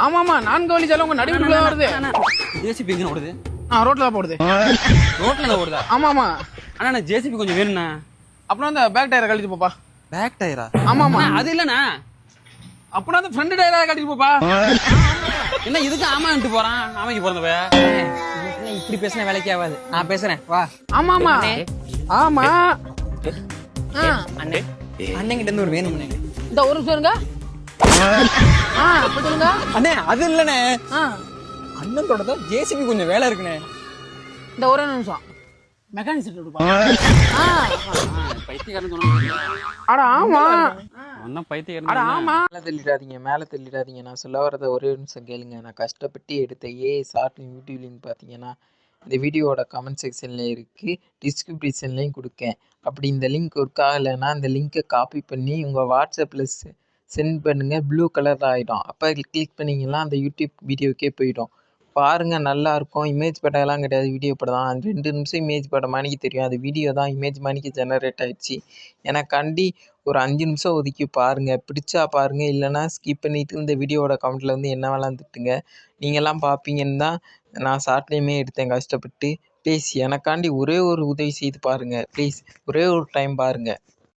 ஆமாமா 4 வழி சாலை உங்க நடுவுல வருது. ஜேசிபி எங்க ஓடுது? ரோட்ல தான் போடுது. ரோட்ல தான் ஓடுதா? ஆமாமா. அண்ணா நான் ஜேசிபி கொஞ்சம் வேணும்ண்ணா. அப்புறம் அந்த பேக் டயரை கழட்டி போப்பா. பேக் டயரா? ஆமாமா. அது இல்லண்ணா. அப்புறம் அந்த ஃப்ரண்ட் டயரை கழட்டி போப்பா. என்ன இதுக்கு ஆமான்ட்டு போறான்? ஆமைக்கு பிறந்தவ. இப்படி பேசின வேலைக்கு ஆகாது. நான் பேசுறேன் வா. ஆமாமா. ஆமா. அண்ணே அண்ணன் கிட்ட இருந்து ஒரு வேணும். இந்த ஒரு நிமிஷம் இருங்க. சொல்லுங்க அண்ணே. அது இல்லண்ணே, அண்ணனோட தான் ஜேசிபி கொஞ்சம் வேலை இருக்குண்ணே. இந்த ஒரு நிமிஷம் மெக்கானிக் செட் கொடுப்பா. பைத்தியக்காரன் சொன்னா. அட ஆமா. அண்ணா பைத்தியக்காரன். அட ஆமா. மேலே தள்ளிடாதீங்க. நான் சொல்ல வரத ஒரே நிமிஷம் கேளுங்க. நான் கஷ்டப்பட்டு எடுத்த ஷார்ட் யூடியூப் லிங்க் பார்த்தீங்கன்னா இந்த வீடியோவோட கமெண்ட் செக்ஷன்லேயும் இருக்குது, டிஸ்கிரிப்ஷன்லேயும் கொடுக்கேன். அப்படி இந்த லிங்க் ஒர்க் ஆகலைன்னா இந்த லிங்க்கை காப்பி பண்ணி உங்கள் வாட்ஸ்அப்பில் சென்ட் பண்ணுங்கள். ப்ளூ கலர் ஆகிடும். அப்போ கிளிக் பண்ணிங்கன்னா அந்த யூடியூப் வீடியோக்கே போயிடும். பாருங்கள், நல்லாயிருக்கும். இமேஜ் படம்லாம் கிடையாது, வீடியோ படம் தான். அந்த 2 நிமிஷம் இமேஜ் படம் மணிக்கு தெரியும், அது வீடியோ தான் இமேஜ் மணிக்கு ஜெனரேட் ஆகிடுச்சு. எனக்காண்டி ஒரு 5 நிமிஷம் ஒதுக்கி பாருங்கள். பிடிச்சா பாருங்கள், இல்லைனா ஸ்கிப் பண்ணிவிட்டு இந்த வீடியோவோட கமெண்ட்டில் வந்து என்ன வேணாலும் திட்டுங்க. நீங்கள்லாம் பார்ப்பீங்கன்னு தான் நான் ஷார்ட்லேயுமே எடுத்தேன் கஷ்டப்பட்டு. ப்ளீஸ் எனக்காண்டி ஒரே ஒரு உதவி செய்து பாருங்கள். ப்ளீஸ் ஒரே ஒரு டைம் பாருங்கள்.